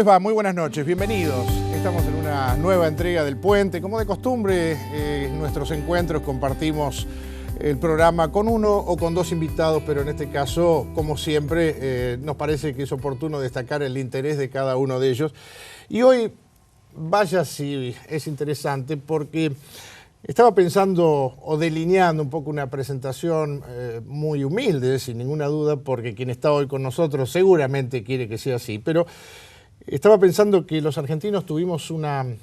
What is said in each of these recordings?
les va? Muy buenas noches, bienvenidos. Estamos en una nueva entrega del Puente. Como de costumbre, en nuestros encuentros compartimos el programa con uno o con dos invitados, pero en este caso, como siempre, nos parece que es oportuno destacar el interés de cada uno de ellos. Y hoy, vaya si es interesante, porque estaba pensando o delineando un poco una presentación muy humilde, sin ninguna duda, porque quien está hoy con nosotros seguramente quiere que sea así, pero estaba pensando que los argentinos tuvimos una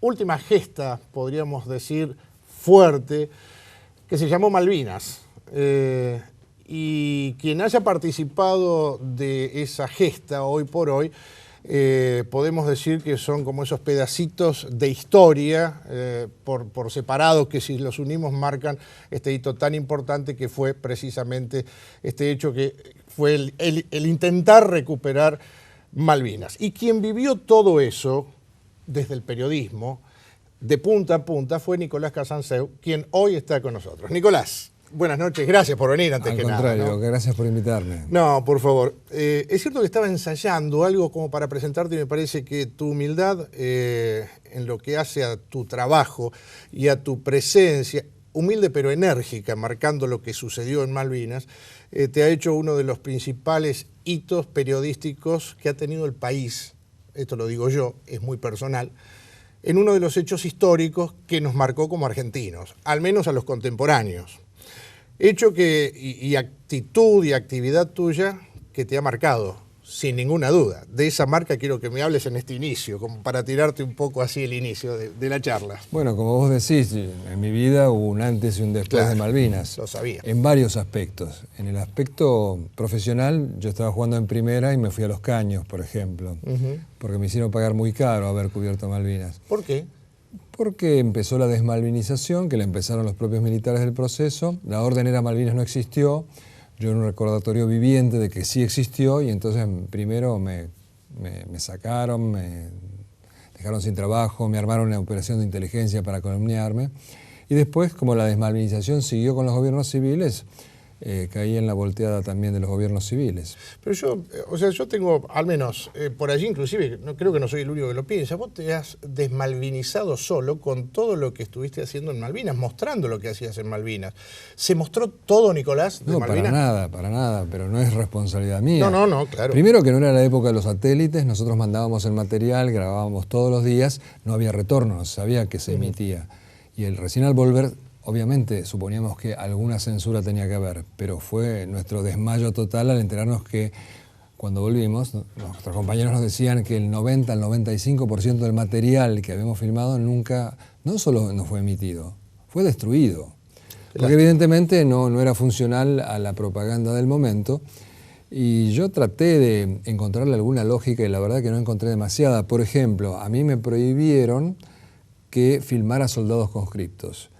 última gesta, podríamos decir, fuerte, que se llamó Malvinas. Y quien haya participado de esa gesta hoy por hoy, podemos decir que son como esos pedacitos de historia por separado, que si los unimos marcan este hito tan importante que fue precisamente este hecho que fue el intentar recuperar Malvinas. Y quien vivió todo eso desde el periodismo, de punta a punta, fue Nicolás Casanseu, quien hoy está con nosotros. Nicolás, buenas noches, gracias por venir antes que nada. Al contrario, gracias por invitarme. No, por favor. Es cierto que estaba ensayando algo como para presentarte y me parece que tu humildad en lo que hace a tu trabajo y a tu presencia, humilde pero enérgica, marcando lo que sucedió en Malvinas, te ha hecho uno de los principales hitos periodísticos que ha tenido el país, esto lo digo yo, es muy personal, en uno de los hechos históricos que nos marcó como argentinos, al menos a los contemporáneos. Hecho y actitud y actividad tuya que te ha marcado, sin ninguna duda. De esa marca quiero que me hables en este inicio, como para tirarte un poco así el inicio de la charla. Bueno, como vos decís, en mi vida hubo un antes y un después, claro, de Malvinas. Lo sabía. En varios aspectos. En el aspecto profesional, yo estaba jugando en primera y me fui a Los Caños, por ejemplo, porque me hicieron pagar muy caro haber cubierto Malvinas. ¿Por qué? Porque empezó la desmalvinización, que la empezaron los propios militares del proceso. La orden era Malvinas no existió. Yo era un recordatorio viviente de que sí existió y entonces primero me sacaron, me dejaron sin trabajo, me armaron una operación de inteligencia para calumniarme y después, como la desmalvinización siguió con los gobiernos civiles, caí en la volteada también de los gobiernos civiles. Pero yo tengo, al menos por allí inclusive, creo que no soy el único que lo piensa, vos te has desmalvinizado solo con todo lo que estuviste haciendo en Malvinas, mostrando lo que hacías en Malvinas. ¿Se mostró todo, Nicolás, de Malvinas? No, para nada, pero no es responsabilidad mía. No, claro. Primero que no era la época de los satélites, nosotros mandábamos el material, grabábamos todos los días, no había retorno, no se sabía que se emitía. Y recién al volver, obviamente suponíamos que alguna censura tenía que haber, pero fue nuestro desmayo total al enterarnos que cuando volvimos, nuestros compañeros nos decían que el 90 al 95% del material que habíamos filmado nunca, no solo no fue emitido, fue destruido. Porque evidentemente no era funcional a la propaganda del momento. Y yo traté de encontrarle alguna lógica y la verdad que no encontré demasiada. Por ejemplo, a mí me prohibieron que filmara soldados conscriptos.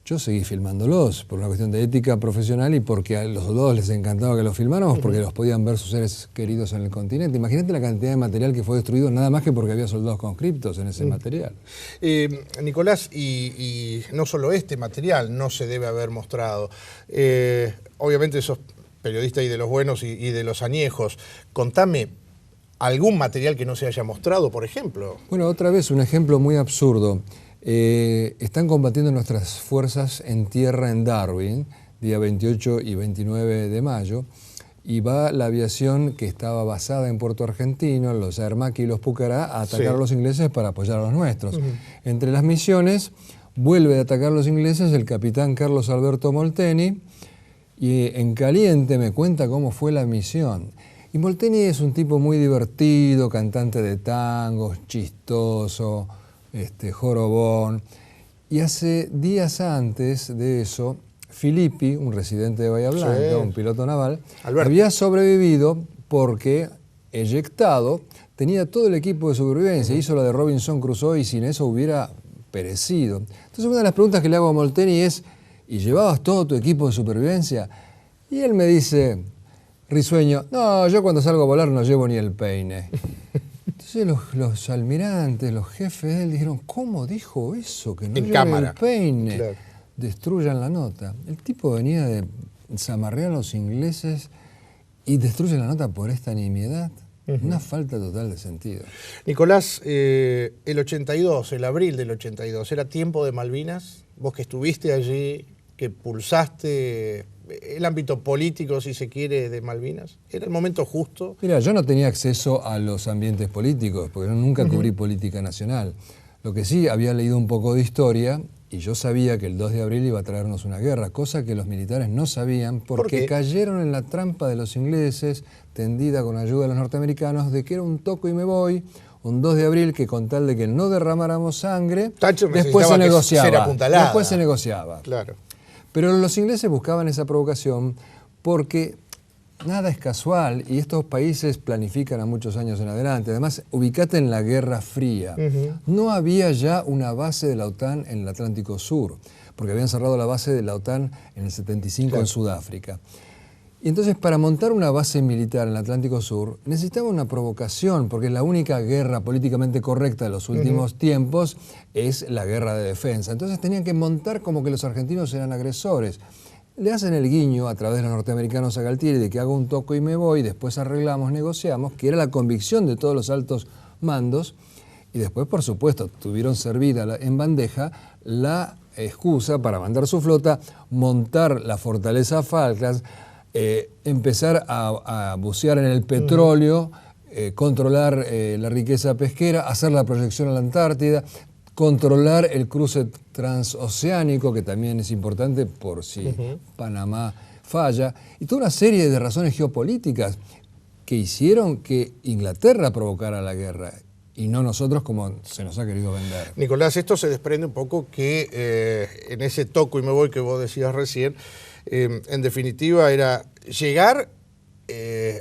Yo seguí filmándolos por una cuestión de ética profesional y porque a los soldados les encantaba que los filmáramos, porque los podían ver sus seres queridos en el continente. Imagínate la cantidad de material que fue destruido nada más que porque había soldados conscriptos en ese material. Nicolás, y no solo este material no se debe haber mostrado. Obviamente sos periodista y de los buenos y de los añejos. Contame algún material que no se haya mostrado, por ejemplo. Bueno, otra vez un ejemplo muy absurdo. Están combatiendo nuestras fuerzas en tierra en Darwin, día 28 y 29 de mayo, y va la aviación que estaba basada en Puerto Argentino, los Aermacchi y los Pucará, a atacar a los ingleses para apoyar a los nuestros. Entre las misiones, vuelve a atacar a los ingleses el capitán Carlos Alberto Molteni, y en caliente me cuenta cómo fue la misión. Y Molteni es un tipo muy divertido, cantante de tangos, chistoso, jorobón. Y hace días antes de eso, Filippi, un residente de Bahía Blanca, un piloto naval, había sobrevivido porque, eyectado, tenía todo el equipo de supervivencia, hizo la de Robinson Crusoe y sin eso hubiera perecido. Entonces una de las preguntas que le hago a Molteni es, ¿y llevabas todo tu equipo de supervivencia? Y él me dice, risueño, no, yo cuando salgo a volar no llevo ni el peine. Entonces los almirantes, los jefes de él dijeron, ¿cómo dijo eso? Que no lleve el peine. Claro. Destruyan la nota. El tipo venía de zamarrear a los ingleses y destruyen la nota por esta nimiedad. Una falta total de sentido. Nicolás, el 82, el abril del 82, ¿era tiempo de Malvinas? Vos que estuviste allí, que pulsaste el ámbito político, si se quiere, de Malvinas. ¿Era el momento justo? Mira, yo no tenía acceso a los ambientes políticos, porque yo nunca cubrí política nacional. Lo que sí, había leído un poco de historia y yo sabía que el 2 de abril iba a traernos una guerra, cosa que los militares no sabían porque cayeron en la trampa de los ingleses, tendida con ayuda de los norteamericanos, de que era un toco y me voy, un 2 de abril que con tal de que no derramáramos sangre, después se negociaba. Después se negociaba. Claro. Pero los ingleses buscaban esa provocación porque nada es casual y estos países planifican a muchos años en adelante. Además, ubicate en la Guerra Fría. No había ya una base de la OTAN en el Atlántico Sur, porque habían cerrado la base de la OTAN en el 75 en Sudáfrica. Y entonces, para montar una base militar en el Atlántico Sur, necesitaba una provocación, porque la única guerra políticamente correcta de los últimos tiempos es la guerra de defensa. Entonces tenían que montar como que los argentinos eran agresores. Le hacen el guiño a través de los norteamericanos a Galtieri de que hago un toco y me voy, después arreglamos, negociamos, que era la convicción de todos los altos mandos, y después, por supuesto, tuvieron servida en bandeja la excusa para mandar su flota, montar la fortaleza Falklands, empezar a bucear en el petróleo, controlar la riqueza pesquera, hacer la proyección a la Antártida, controlar el cruce transoceánico, que también es importante por si Panamá falla, y toda una serie de razones geopolíticas que hicieron que Inglaterra provocara la guerra y no nosotros como se nos ha querido vender. Nicolás, esto se desprende un poco que en ese toco y me voy que vos decías recién, en definitiva era llegar,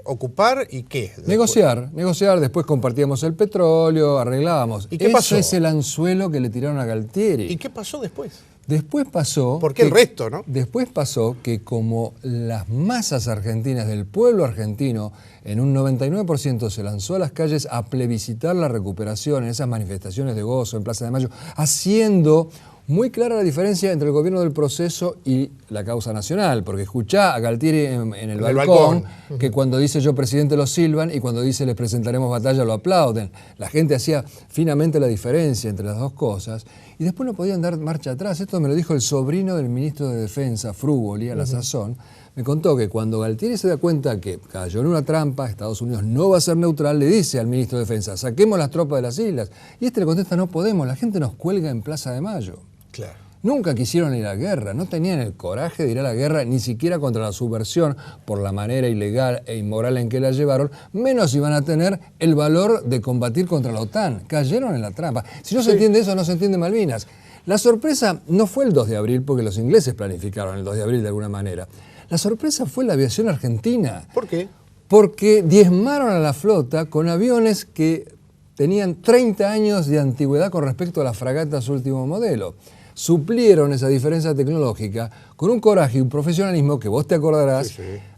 ocupar y ¿qué? Negociar, después compartíamos el petróleo, arreglábamos. ¿Y qué pasó? Ese es el anzuelo que le tiraron a Galtieri. ¿Y qué pasó después? Después pasó... ¿Por qué el resto, no? Después pasó que como las masas argentinas del pueblo argentino en un 99% se lanzó a las calles a plebiscitar la recuperación en esas manifestaciones de gozo en Plaza de Mayo, haciendo muy clara la diferencia entre el gobierno del proceso y la causa nacional, porque escuchá a Galtieri en el balcón que cuando dice yo presidente lo silban y cuando dice les presentaremos batalla lo aplauden. La gente hacía finamente la diferencia entre las dos cosas y después no podían dar marcha atrás. Esto me lo dijo el sobrino del ministro de Defensa, Frugoli, a la sazón. Me contó que cuando Galtieri se da cuenta que cayó en una trampa, Estados Unidos no va a ser neutral, le dice al ministro de Defensa, saquemos las tropas de las islas. Y este le contesta, no podemos, la gente nos cuelga en Plaza de Mayo. Claro. Nunca quisieron ir a la guerra, no tenían el coraje de ir a la guerra ni siquiera contra la subversión por la manera ilegal e inmoral en que la llevaron, menos iban a tener el valor de combatir contra la OTAN. Cayeron en la trampa. Si no se entiende eso, no se entiende Malvinas. La sorpresa no fue el 2 de abril, porque los ingleses planificaron el 2 de abril de alguna manera. La sorpresa fue la aviación argentina. ¿Por qué? Porque diezmaron a la flota con aviones que tenían 30 años de antigüedad con respecto a las fragatas último modelo. Suplieron esa diferencia tecnológica con un coraje y un profesionalismo que vos te acordarás,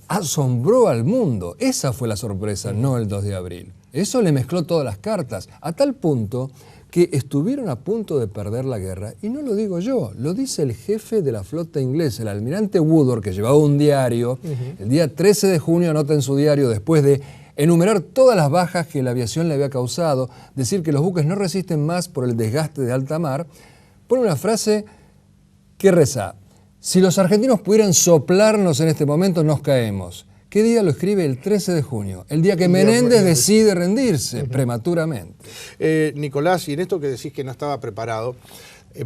asombró al mundo. Esa fue la sorpresa, no el 2 de abril. Eso le mezcló todas las cartas, a tal punto que estuvieron a punto de perder la guerra. Y no lo digo yo, lo dice el jefe de la flota inglesa, el almirante Woodward, que llevaba un diario. El día 13 de junio anota en su diario, después de enumerar todas las bajas que la aviación le había causado, decir que los buques no resisten más por el desgaste de alta mar, pone una frase que reza, si los argentinos pudieran soplarnos en este momento, nos caemos. ¿Qué día lo escribe? El 13 de junio, el día que Menéndez decide rendirse prematuramente. Nicolás, y en esto que decís que no estaba preparado,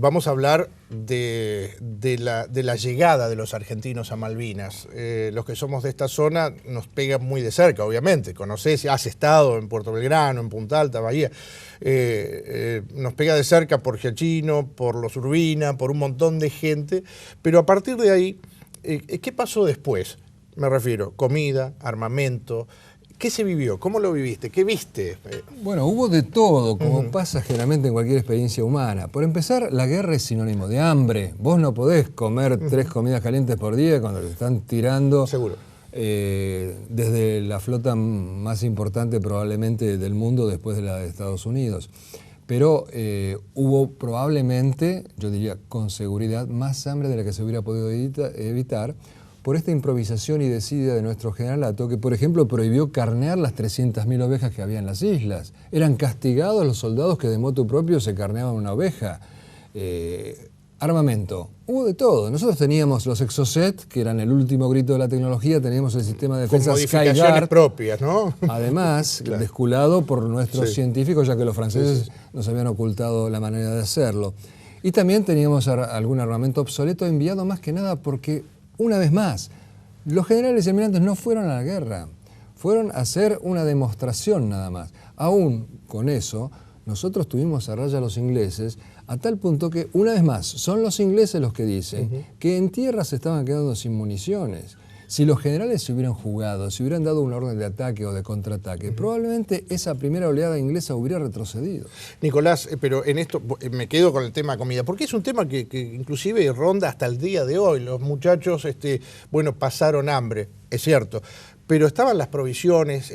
vamos a hablar de la llegada de los argentinos a Malvinas. Los que somos de esta zona nos pegan muy de cerca, obviamente. Conocés, has estado en Puerto Belgrano, en Punta Alta, Bahía. Nos pega de cerca por Giachino, por los Urbina, por un montón de gente. Pero a partir de ahí, ¿qué pasó después? Me refiero, comida, armamento. ¿Qué se vivió? ¿Cómo lo viviste? ¿Qué viste? Bueno, hubo de todo, como pasa generalmente en cualquier experiencia humana. Por empezar, la guerra es sinónimo de hambre. Vos no podés comer 3 comidas calientes por día cuando te están tirando. Seguro. Desde la flota más importante probablemente del mundo después de la de Estados Unidos. Pero hubo probablemente, yo diría con seguridad, más hambre de la que se hubiera podido evitar, por esta improvisación y desidia de nuestro generalato, que por ejemplo prohibió carnear las 300.000 ovejas que había en las islas. Eran castigados los soldados que de motu propio se carneaban una oveja. Armamento, hubo de todo. Nosotros teníamos los Exocet, que eran el último grito de la tecnología, teníamos el sistema de defensa con modificaciones propias, ¿no? Además, claro, desculado por nuestros científicos, ya que los franceses nos habían ocultado la manera de hacerlo. Y también teníamos algún armamento obsoleto enviado más que nada porque, una vez más, los generales y almirantes no fueron a la guerra, fueron a hacer una demostración nada más. Aún con eso, nosotros tuvimos a raya a los ingleses, a tal punto que, una vez más, son los ingleses los que dicen que en tierra se estaban quedando sin municiones. Si los generales se hubieran jugado, si hubieran dado una orden de ataque o de contraataque, probablemente esa primera oleada inglesa hubiera retrocedido. Nicolás, pero en esto me quedo con el tema comida, porque es un tema que inclusive ronda hasta el día de hoy. Los muchachos, bueno, pasaron hambre, es cierto, pero estaban las provisiones,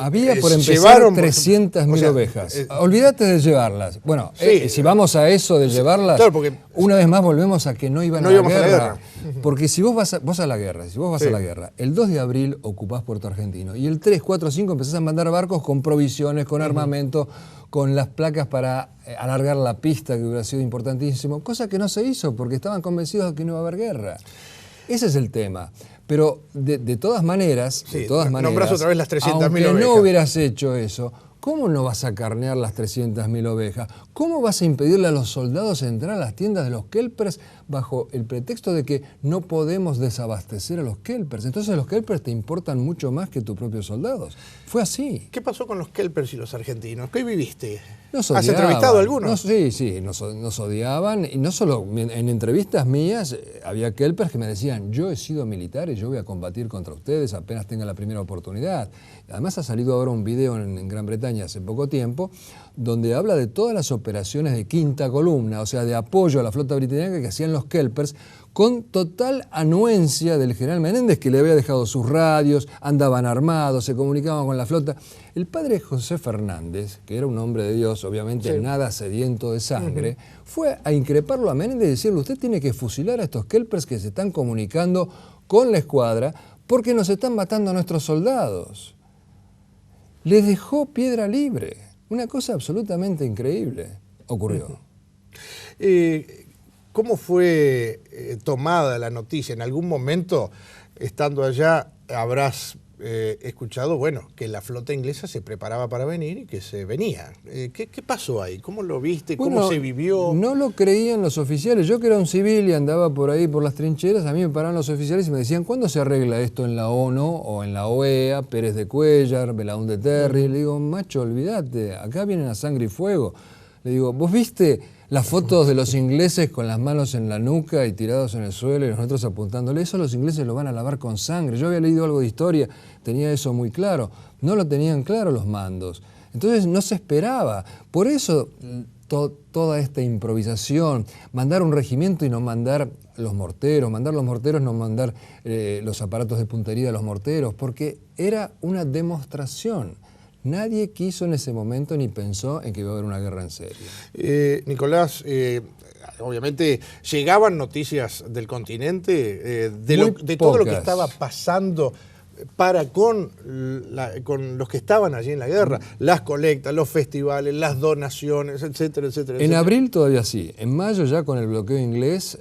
había por empezar 300.000 ovejas. Olvídate de llevarlas. Bueno, si vamos a eso de llevarlas, claro, porque una vez más volvemos a que no iban a la guerra. Porque si vos vas a la guerra, el 2 de abril ocupás Puerto Argentino y el 3, 4, 5 empezás a mandar barcos con provisiones, con armamento, con las placas para alargar la pista, que hubiera sido importantísimo, cosa que no se hizo porque estaban convencidos de que no iba a haber guerra. Ese es el tema. Pero de todas maneras, nombrás otra vez las 300.000 aunque ovejas. no hubieras hecho eso, ¿cómo no vas a carnear las 300.000 ovejas? ¿Cómo vas a impedirle a los soldados entrar a las tiendas de los kelpers bajo el pretexto de que no podemos desabastecer a los kelpers? Entonces los kelpers te importan mucho más que tus propios soldados. Fue así. ¿Qué pasó con los kelpers y los argentinos? ¿Qué viviste? Nos odiaban. ¿Has entrevistado a algunos? Sí, nos odiaban. Y no solo en entrevistas mías había kelpers que me decían: yo he sido militar y yo voy a combatir contra ustedes apenas tenga la primera oportunidad. Además ha salido ahora un video en Gran Bretaña hace poco tiempo donde habla de todas las operaciones de quinta columna, o sea, de apoyo a la flota británica que hacían los kelpers, con total anuencia del general Menéndez, que le había dejado sus radios, andaban armados, se comunicaban con la flota. El padre José Fernández, que era un hombre de Dios, obviamente nada sediento de sangre, fue a increparlo a Menéndez y decirle: usted tiene que fusilar a estos kelpers que se están comunicando con la escuadra porque nos están matando a nuestros soldados. Les dejó piedra libre. Una cosa absolutamente increíble ocurrió. ¿Cómo fue tomada la noticia? En algún momento, estando allá, habrás escuchado, bueno, que la flota inglesa se preparaba para venir y que se venía. ¿Qué pasó ahí? ¿Cómo lo viste? ¿Cómo se vivió? No lo creían los oficiales. Yo, que era un civil y andaba por ahí por las trincheras, a mí me paraban los oficiales y me decían: ¿cuándo se arregla esto en la ONU o en la OEA? Pérez de Cuéllar, Belaúnde Terry. Le digo: macho, olvídate, acá vienen a sangre y fuego. Le digo: ¿vos viste las fotos de los ingleses con las manos en la nuca y tirados en el suelo y nosotros apuntándole? Eso los ingleses lo van a lavar con sangre. Yo había leído algo de historia, tenía eso muy claro. No lo tenían claro los mandos. Entonces no se esperaba. Por eso toda esta improvisación, mandar un regimiento y no mandar los morteros, no mandar los aparatos de puntería de los morteros, porque era una demostración. Nadie quiso en ese momento ni pensó en que iba a haber una guerra en serio. Nicolás, obviamente llegaban noticias del continente, de todo lo que estaba pasando con los que estaban allí en la guerra, las colectas, los festivales, las donaciones, etcétera, etcétera. En abril todavía sí, en mayo ya con el bloqueo inglés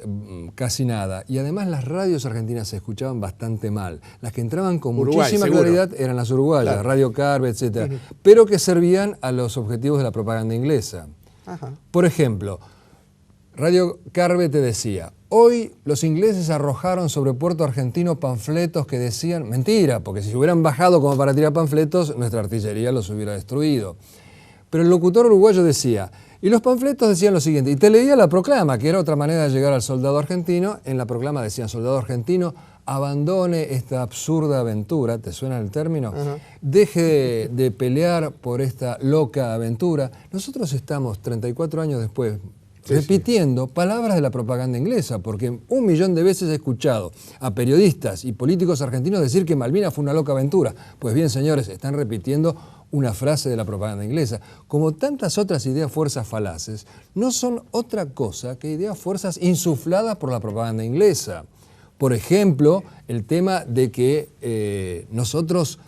casi nada. Y además las radios argentinas se escuchaban bastante mal. Las que entraban con muchísima claridad eran las uruguayas, claro. Radio Carve, etcétera, pero que servían a los objetivos de la propaganda inglesa. Por ejemplo, Radio Carve te decía: hoy los ingleses arrojaron sobre Puerto Argentino panfletos que decían... Mentira, porque si se hubieran bajado como para tirar panfletos, nuestra artillería los hubiera destruido. Pero el locutor uruguayo decía, y los panfletos decían lo siguiente, y te leía la proclama, que era otra manera de llegar al soldado argentino. En la proclama decían: soldado argentino, abandone esta absurda aventura, ¿te suena el término? Deje de pelear por esta loca aventura. Nosotros estamos 34 años después repitiendo palabras de la propaganda inglesa, porque 1 millón de veces he escuchado a periodistas y políticos argentinos decir que Malvinas fue una loca aventura. Pues bien, señores, están repitiendo una frase de la propaganda inglesa. Como tantas otras ideas fuerzas falaces, no son otra cosa que ideas fuerzas insufladas por la propaganda inglesa. Por ejemplo, el tema de que nosotros,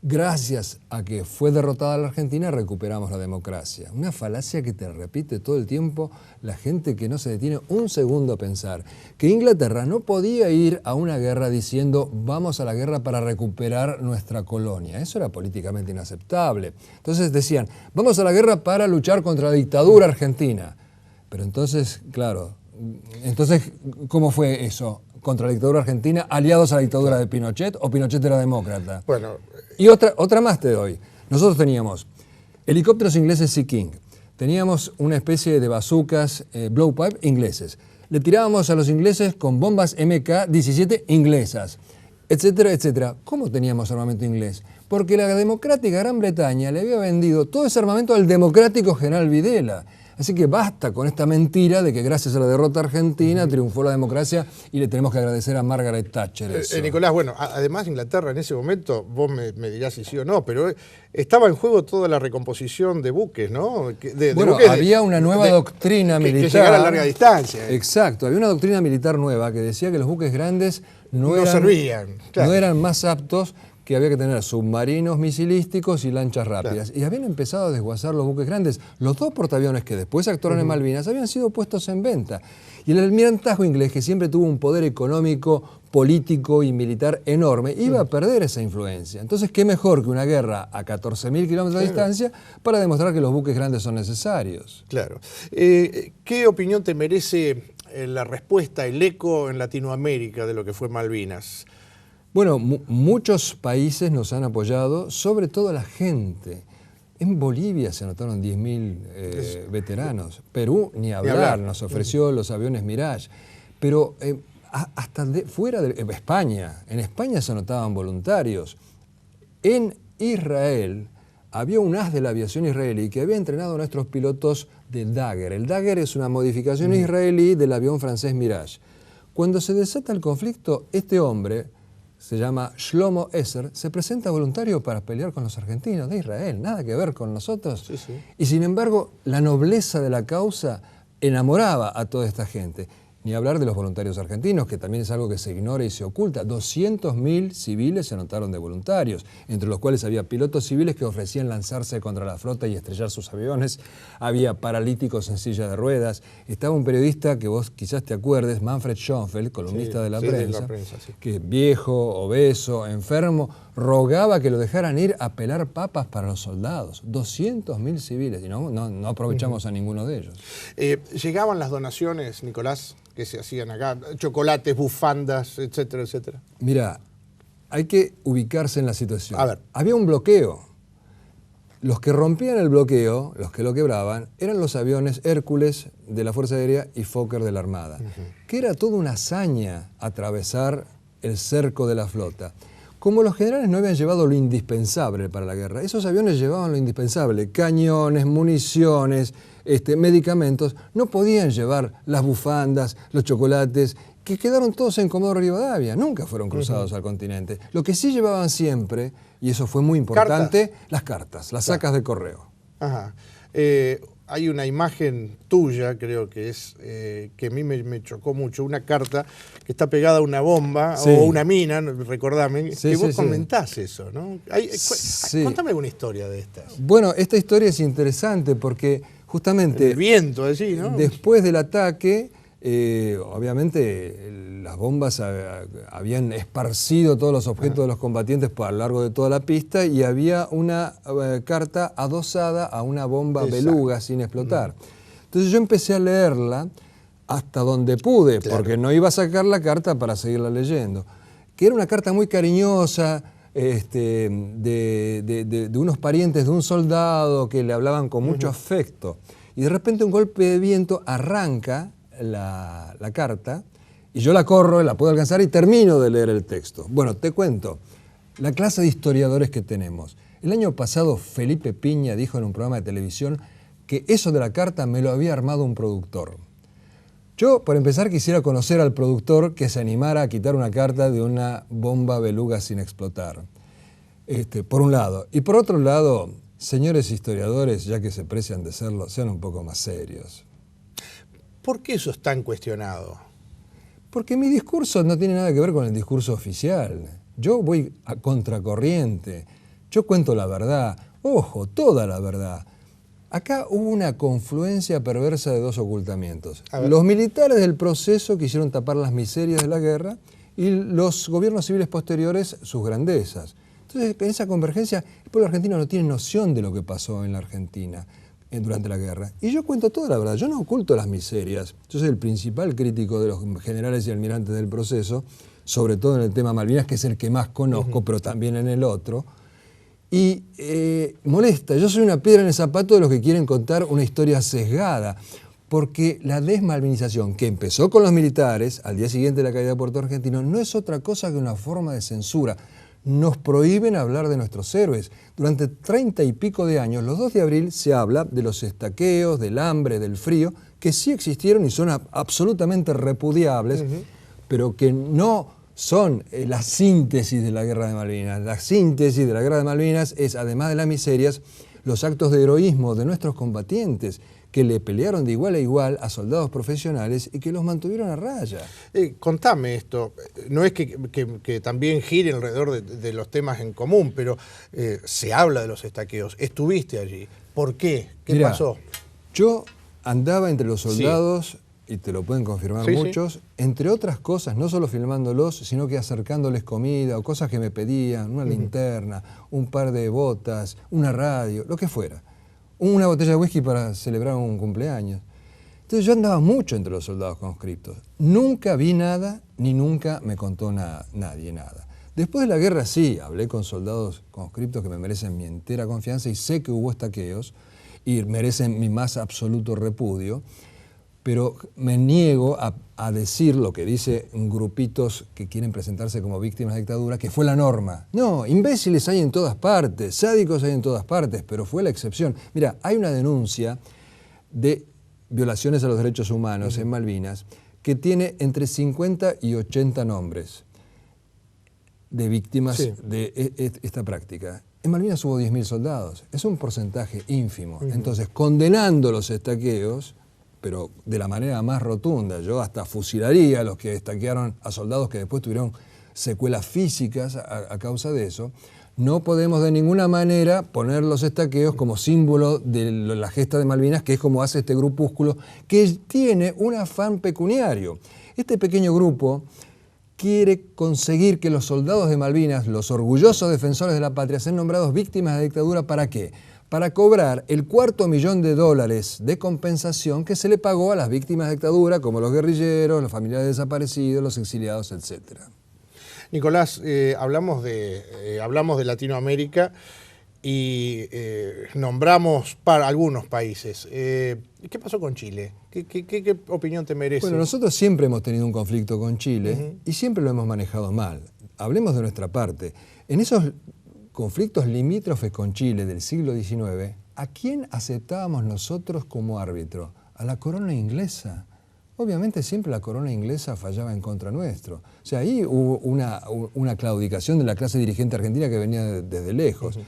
gracias a que fue derrotada la Argentina, recuperamos la democracia. Una falacia que te repite todo el tiempo la gente que no se detiene un segundo a pensar. Que Inglaterra no podía ir a una guerra diciendo vamos a la guerra para recuperar nuestra colonia. Eso era políticamente inaceptable. Entonces decían, vamos a la guerra para luchar contra la dictadura argentina. Pero entonces, claro, ¿cómo fue eso? Contra la dictadura argentina, aliados a la dictadura de Pinochet, o Pinochet era demócrata. Bueno, y otra más te doy. Nosotros teníamos helicópteros ingleses Sea King, teníamos una especie de bazucas blowpipe ingleses, le tirábamos a los ingleses con bombas MK-17 inglesas, etcétera, etcétera. ¿Cómo teníamos armamento inglés? Porque la democrática Gran Bretaña le había vendido todo ese armamento al democrático general Videla. Así que basta con esta mentira de que gracias a la derrota argentina triunfó la democracia y le tenemos que agradecer a Margaret Thatcher eso. Nicolás, bueno, además Inglaterra en ese momento, vos me dirás si sí o no, pero estaba en juego toda la recomposición de buques, ¿no? Había una nueva doctrina militar. Que llegara a larga distancia. Exacto, había una doctrina militar nueva que decía que los buques grandes no servían. Claro. No eran más aptos, que había que tener submarinos misilísticos y lanchas rápidas. Claro. Y habían empezado a desguazar los buques grandes. Los dos portaaviones que después actuaron en Malvinas habían sido puestos en venta. Y el almirantazgo inglés, que siempre tuvo un poder económico, político y militar enorme, iba a perder esa influencia. Entonces, ¿qué mejor que una guerra a 14.000 kilómetros de distancia para demostrar que los buques grandes son necesarios? Claro. ¿Qué opinión te merece la respuesta, el eco en Latinoamérica de lo que fue Malvinas? Bueno, muchos países nos han apoyado, sobre todo la gente. En Bolivia se anotaron 10.000 veteranos. Perú, ni hablar, nos ofreció los aviones Mirage. Pero hasta fuera de España, en España se anotaban voluntarios. En Israel había un as de la aviación israelí que había entrenado a nuestros pilotos de Dagger. El Dagger es una modificación israelí del avión francés Mirage. Cuando se desata el conflicto, este hombre, se llama Shlomo Esser, se presenta voluntario para pelear con los argentinos de Israel, nada que ver con nosotros. Sí, sí. Y sin embargo, la nobleza de la causa enamoraba a toda esta gente. Ni hablar de los voluntarios argentinos, que también es algo que se ignora y se oculta. 200.000 civiles se anotaron de voluntarios, entre los cuales había pilotos civiles que ofrecían lanzarse contra la flota y estrellar sus aviones. Había paralíticos en silla de ruedas. Estaba un periodista que vos quizás te acuerdes, Manfred Schönfeld, columnista de la prensa, que viejo, obeso, enfermo, rogaba que lo dejaran ir a pelar papas para los soldados. 200.000 civiles, y no aprovechamos a ninguno de ellos. ¿Llegaban las donaciones, Nicolás, que se hacían acá? Chocolates, bufandas, etcétera, etcétera. Mira, hay que ubicarse en la situación. A ver. Había un bloqueo. Los que rompían el bloqueo, los que lo quebraban, eran los aviones Hércules de la Fuerza Aérea y Fokker de la Armada, que era toda una hazaña atravesar el cerco de la flota. Como los generales no habían llevado lo indispensable para la guerra, esos aviones llevaban lo indispensable, cañones, municiones, medicamentos, no podían llevar las bufandas, los chocolates, que quedaron todos en Comodoro Rivadavia, nunca fueron cruzados al continente. Lo que sí llevaban siempre, y eso fue muy importante, las cartas, las sacas de correo. Ajá. Hay una imagen tuya, creo que es, que a mí me chocó mucho, una carta que está pegada a una bomba o una mina, recordame, que vos comentás eso, ¿no? Contame alguna historia de estas. Bueno, esta historia es interesante porque justamente... El viento, así, ¿no? Después del ataque, obviamente las bombas habían esparcido todos los objetos de los combatientes a lo largo de toda la pista y había una carta adosada a una bomba beluga sin explotar. Entonces yo empecé a leerla hasta donde pude, porque no iba a sacar la carta para seguirla leyendo, que era una carta muy cariñosa, de unos parientes de un soldado que le hablaban con mucho afecto. Y de repente un golpe de viento arranca la carta y yo la corro, la puedo alcanzar y termino de leer el texto. Bueno, te cuento, la clase de historiadores que tenemos. El año pasado Felipe Piña dijo en un programa de televisión que eso de la carta me lo había armado un productor. Yo, por empezar, quisiera conocer al productor que se animara a quitar una carta de una bomba beluga sin explotar. Por un lado. Y por otro lado, señores historiadores, ya que se precian de serlo, sean un poco más serios. ¿Por qué eso es tan cuestionado? Porque mi discurso no tiene nada que ver con el discurso oficial. Yo voy a contracorriente, yo cuento la verdad, ojo, toda la verdad. Acá hubo una confluencia perversa de dos ocultamientos. Los militares del proceso quisieron tapar las miserias de la guerra y los gobiernos civiles posteriores sus grandezas. Entonces, en esa convergencia, el pueblo argentino no tiene noción de lo que pasó en la Argentina durante la guerra. Y yo cuento toda la verdad, yo no oculto las miserias. Yo soy el principal crítico de los generales y almirantes del proceso, sobre todo en el tema Malvinas, que es el que más conozco, pero también en el otro. Y molesta, yo soy una piedra en el zapato de los que quieren contar una historia sesgada, porque la desmalvinización que empezó con los militares al día siguiente de la caída de Puerto Argentino no es otra cosa que una forma de censura. Nos prohíben hablar de nuestros héroes. Durante 30 y pico de años, los 2 de abril, se habla de los estaqueos, del hambre, del frío, que sí existieron y son absolutamente repudiables, pero que no son la síntesis de la Guerra de Malvinas. La síntesis de la Guerra de Malvinas es, además de las miserias, los actos de heroísmo de nuestros combatientes, que le pelearon de igual a igual a soldados profesionales y que los mantuvieron a raya. Contame esto, no es que también gire alrededor de los temas en común, pero se habla de los estaqueos, estuviste allí, ¿por qué? ¿Qué pasó? Yo andaba entre los soldados, y te lo pueden confirmar muchos, entre otras cosas, no solo filmándolos, sino que acercándoles comida o cosas que me pedían, una linterna, un par de botas, una radio, lo que fuera. Una botella de whisky para celebrar un cumpleaños. Entonces yo andaba mucho entre los soldados conscriptos. Nunca vi nada, ni nunca me contó nadie nada. Después de la guerra sí, hablé con soldados conscriptos que me merecen mi entera confianza y sé que hubo estaqueos y merecen mi más absoluto repudio, pero me niego a decir lo que dicen grupitos que quieren presentarse como víctimas de dictadura, que fue la norma. No, imbéciles hay en todas partes, sádicos hay en todas partes, pero fue la excepción. Mira, hay una denuncia de violaciones a los derechos humanos en Malvinas que tiene entre 50 y 80 nombres de víctimas de esta práctica. En Malvinas hubo 10.000 soldados, es un porcentaje ínfimo. Entonces, condenando los estaqueos, pero de la manera más rotunda, yo hasta fusilaría a los que estaquearon a soldados que después tuvieron secuelas físicas a causa de eso, no podemos de ninguna manera poner los estaqueos como símbolo de la gesta de Malvinas, que es como hace este grupúsculo, que tiene un afán pecuniario. Este pequeño grupo quiere conseguir que los soldados de Malvinas, los orgullosos defensores de la patria, sean nombrados víctimas de la dictadura. ¿Para qué? Para cobrar el $250.000 de compensación que se le pagó a las víctimas de dictadura, como los guerrilleros, los familiares desaparecidos, los exiliados, etc. Nicolás, hablamos de Latinoamérica y nombramos para algunos países. ¿Qué pasó con Chile? ¿Qué opinión te merece? Bueno, nosotros siempre hemos tenido un conflicto con Chile y siempre lo hemos manejado mal. Hablemos de nuestra parte. En esos conflictos limítrofes con Chile del siglo XIX, ¿a quién aceptábamos nosotros como árbitro? A la corona inglesa. Obviamente siempre la corona inglesa fallaba en contra nuestro. O sea, ahí hubo una claudicación de la clase dirigente argentina que venía desde lejos.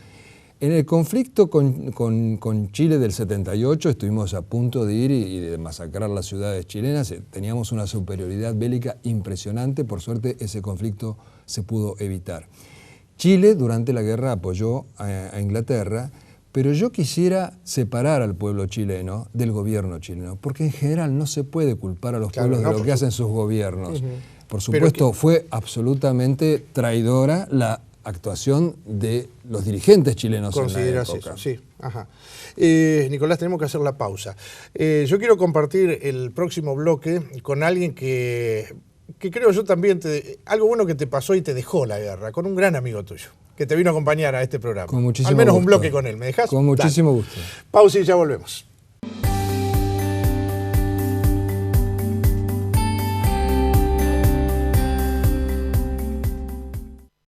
En el conflicto con Chile del 78 estuvimos a punto de ir y de masacrar las ciudades chilenas. Teníamos una superioridad bélica impresionante. Por suerte ese conflicto se pudo evitar. Chile durante la guerra apoyó a Inglaterra, pero yo quisiera separar al pueblo chileno del gobierno chileno, porque en general no se puede culpar a los pueblos de lo que hacen sus gobiernos. Por supuesto, fue absolutamente traidora la actuación de los dirigentes chilenos en la época. Eso, sí. Ajá. Nicolás, tenemos que hacer la pausa. Yo quiero compartir el próximo bloque con alguien que creo yo también, algo bueno que te pasó y te dejó la guerra, con un gran amigo tuyo, que te vino a acompañar a este programa. Con muchísimo Al menos gusto. Un bloque con él, ¿me dejás? Con muchísimo gusto. Pausa y ya volvemos.